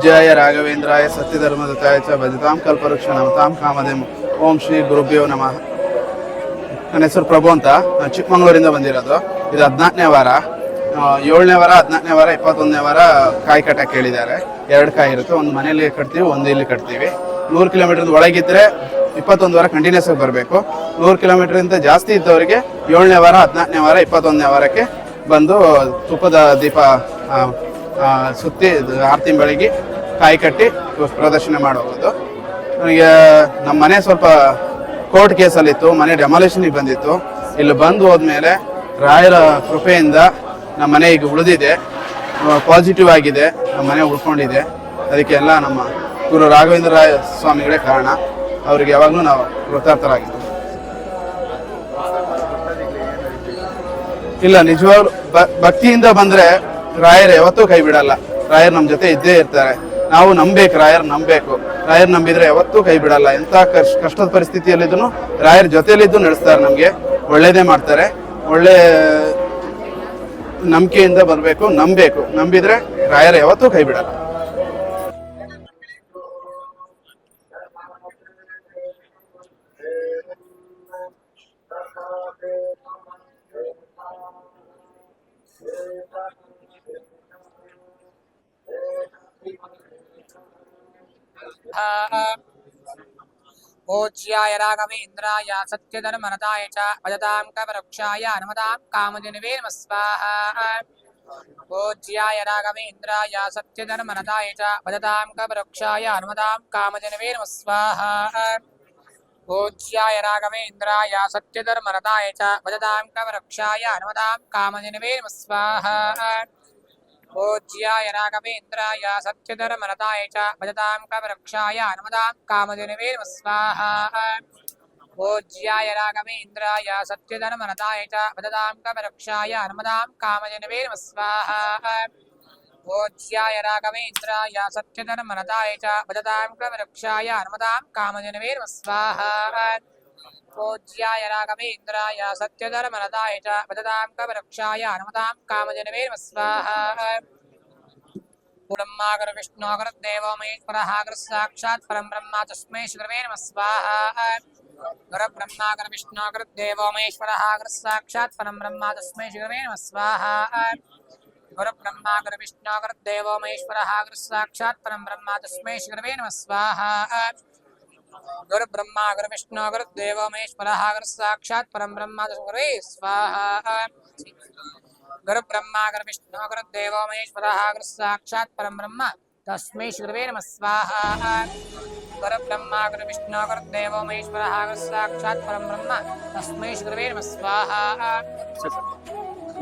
जय राघवेंद्राय सत्यधर्मदत्ताय च भजतां कल्पवृक्ष नमतां कामधेम ಓಂ ಶ್ರೀ ಗುರುಭ್ಯೋ ನಮಃ. ನನ್ನ ಹೆಸರು ಪ್ರಭು ಅಂತ, ನಾನು ಚಿಕ್ಕಮಂಗ್ಳೂರಿಂದ ಬಂದಿರೋದು. ಇದು 14ನೇ ವಾರ, 7ನೇ ವಾರ, 14ನೇ ವಾರ, 21ನೇ ವಾರ ಕಾಯಿ ಕಟ್ಟಕ್ಕೆ ಹೇಳಿದ್ದಾರೆ. 2 ಕಾಯಿ ಇರುತ್ತೆ, ಒಂದು ಮನೇಲಿ ಕಟ್ತೀವಿ, ಒಂದು ಇಲ್ಲಿ ಕಟ್ತೀವಿ. 100 ಕಿಲೋಮೀಟರ್ ಒಳಗಿದ್ರೆ 21 ವಾರ ಕಂಟಿನ್ಯೂಸ್ ಆಗಿ ಬರಬೇಕು. 100 ಕಿಲೋಮೀಟರ್ಗಿಂತ ಜಾಸ್ತಿ ಇದ್ದವರಿಗೆ 7ನೇ ವಾರ, 14ನೇ ವಾರ, 21ನೇ ವಾರಕ್ಕೆ ಬಂದು ತುಪ್ಪದ ದೀಪ ಸುತ್ತಿ ಆರತಿ ಬೆಳಗ್ಗೆ ಕಾಯಿ ಕಟ್ಟಿ ಪ್ರದರ್ಶನ ಮಾಡೋದು. ನನಗೆ ನಮ್ಮ ಮನೆ ಸ್ವಲ್ಪ ಕೋರ್ಟ್ ಕೇಸಲ್ಲಿತ್ತು, ಮನೆ ಡೆಮಾಲಿಷನ್ಗೆ ಬಂದಿತ್ತು. ಇಲ್ಲಿ ಬಂದು ಹೋದ್ಮೇಲೆ ರಾಯರ ಕೃಪೆಯಿಂದ ನಮ್ಮ ಮನೆ ಈಗ ಉಳಿದಿದೆ, ಪಾಸಿಟಿವ್ ಆಗಿದೆ, ನಮ್ಮ ಮನೆ ಉಳ್ಕೊಂಡಿದೆ. ಅದಕ್ಕೆಲ್ಲ ನಮ್ಮ ಗುರು ರಾಘವೇಂದ್ರ ಸ್ವಾಮಿಗಳೇ ಕಾರಣ. ಅವ್ರಿಗೆ ಯಾವಾಗಲೂ ನಾವು ಕೃತಾರ್ಥರಾಗಿದ್ದೀವಿ. ಇಲ್ಲ, ನಿಜವಾಗ್ಲೂ ಭಕ್ತಿಯಿಂದ ಬಂದರೆ ರಾಯರು ಯಾವತ್ತೂ ಕೈ ಬಿಡಲ್ಲ. ರಾಯರು ನಮ್ಮ ಜೊತೆ ಇದ್ದೇ ಇರ್ತಾರೆ. ನಾವು ನಂಬಬೇಕು, ರಾಯರ್ ನಂಬಬೇಕು. ರಾಯರ್ ನಂಬಿದ್ರೆ ಯಾವತ್ತೂ ಕೈ ಬಿಡಲ್ಲ. ಎಂಥ ಕಷ್ಟದ ಪರಿಸ್ಥಿತಿಯಲ್ಲಿದ್ದು ರಾಯರ ಜೊತೆಯಲ್ಲಿದ್ದು ನಡೆಸ್ತಾರೆ, ನಮಗೆ ಒಳ್ಳೇದೇ ಮಾಡ್ತಾರೆ. ಒಳ್ಳೆ ನಂಬಿಕೆಯಿಂದ ಬರಬೇಕು, ನಂಬಬೇಕು. ನಂಬಿದ್ರೆ ರಾಯರು ಯಾವತ್ತೂ ಕೈ ಬಿಡಲ್ಲ. पूज्याय राघवेन्द्राय सत्यधर्मरताय च भजतां कवरक्षाय हनुमतां कामधेनवे नमः स्वाहा। पूज्याय राघवेन्द्राय सत्यधर्मरताय च भजतां कवरक्षाय हनुमतां कामधेनवे नमः स्वाहा। पूज्याय राघवेन्द्राय सत्यधर्मरताय च भजतां कवरक्षाय हनुमतां कामधेनवे नमः स्वाहा। पूज्याय राघवेन्द्राय सत्यधर्मरताय च भजतां कवरक्षाय हनुमतां कामधेनवे नमः स्वाहा। पूज्याय राघवेन्द्राय सत्यधर्मरताय च भजतां कवरक्षाय हनुमतां कामधेनवे नमः स्वाहा। पूज्याय राघवेन्द्राय सत्यधर्मरताय च भजतां कवरक्षाय हनुमतां कामधेनवे नमः स्वाहा। पूज्याय राघवेन्द्राय सत्यधर्मरताय च भजतां कवरक्षाय हनुमतां कामधेनवे नमः स्वाहा। ब्रह्मा गुरु विष्णु गुरुदेवो महेश्वरः गुरुः साक्षात् परं ब्रह्म तस्मै श्री नमः स्वाहा। गुरु ब्रह्मा गुरु विष्णु गुरुदेवो महेश्वरः गुरुः साक्षात् परं ब्रह्म तस्मै श्री नमः स्वाहा। गुरु ब्रह्मा गुरु विष्णु गुरुदेवो महेश्वरः गुरुः साक्षात् परं ब्रह्म तस्मै श्री नमः स्वाहा। गुरु ब्रह्मा गुरु विष्णु गुरुदेवो महेश्वरः गुरुः साक्षात् परं ब्रह्म तस्मै स्वाहा। गुरु ब्रह्मा गुरु विष्णु गुरुदेवो महेश्वरः गुरुः साक्षात् परं ब्रह्म तस्मै श्री नमः स्वाहा। गुरु ब्रह्मा गुरु विष्णु गुरुदेवो महेश्वरः गुरुः साक्षात् परं ब्रह्म तस्मै श्री नमः स्वाहा।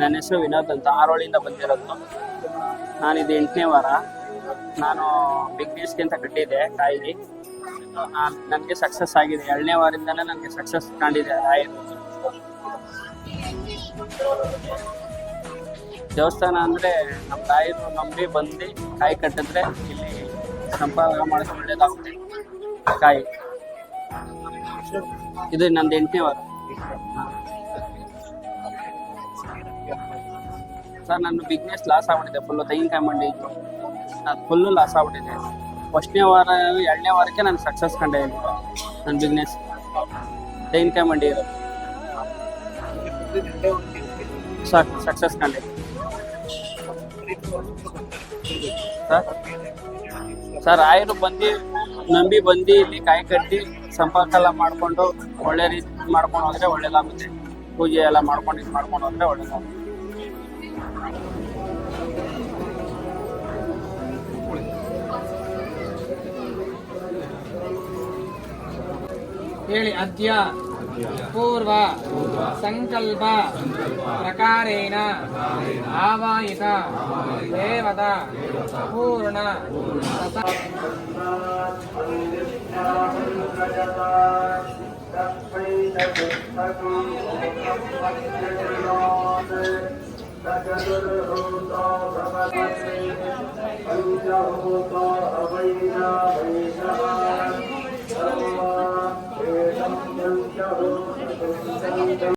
ನನ್ನ ಹೆಸರು ವಿನೋದ್ ಅಂತ, ಆರೋಳಿಂದ ಬಂದಿರೋದು. ನಾನಿದು 8ನೇ ವಾರ. ನಾನು ಬಿಗ್ನೆಸ್ಗೆ ಅಂತ ಕಟ್ಟಿದ್ದೆ ಕಾಯಿಗೆ. ನನಗೆ ಸಕ್ಸಸ್ ಆಗಿದೆ. 2ನೇ ವಾರದಿಂದಲೇ ನನಗೆ ಸಕ್ಸಸ್ ಕಂಡಿದೆ. ದೇವಸ್ಥಾನ ಅಂದರೆ ನಮ್ಮ ತಾಯಿರು ನಂಬಿ ಬಂದು ಕಾಯಿ ಕಟ್ಟಿದ್ರೆ ಇಲ್ಲಿ ಸಂಪಾದನೆ ಮಾಡೋದು ಒಳ್ಳೇದಾಗುತ್ತೆ. ಕಾಯಿ ಇದು ನಂದು 8ನೇ ವಾರ. ಸರ್, ನನ್ನ ಬಿಗ್ನೆಸ್ ಲಾಸ್ ಆಗ್ಬಿಟ್ಟಿದೆ. ಫುಲ್ಲು ತೆಂಗಿನಕಾಯಿ ಮಂಡಿ ಇತ್ತು, ಅದು ಫುಲ್ಲು ಲಾಸ್ ಆಗ್ಬಿಟ್ಟಿದೆ. 1ನೇ ವಾರ 2ನೇ ವಾರಕ್ಕೆ ನಾನು ಸಕ್ಸಸ್ ಕಂಡೆ. ನನ್ನ ಬಿಗ್ನೆಸ್ ತೆಂಗಿನಕಾಯಿ ಮಂಡಿ ಇರೋದು ಸಕ್ಸಸ್ ಕಂಡೆ ಸರ್. ಆಯರು ಬಂದು ನಂಬಿ ಬಂದು ಇಲ್ಲಿ ಕಾಯಿ ಕಟ್ಟಿ ಸಂಪರ್ಕ ಎಲ್ಲ ಮಾಡಿಕೊಂಡು ಒಳ್ಳೆ ರೀತಿ ಮಾಡ್ಕೊಂಡು ಹೋದರೆ ಒಳ್ಳೇದಾಗುತ್ತೆ. ಪೂಜೆ ಎಲ್ಲ ಮಾಡ್ಕೊಂಡು ಇದು ಮಾಡ್ಕೊಂಡು ಹೋದರೆ ಒಳ್ಳೇದಾಗುತ್ತೆ. ಹೇಳಿ. ಅದ್ಯ पूर्व संकल्प प्रकारेण आवाहित देवता पूर्ण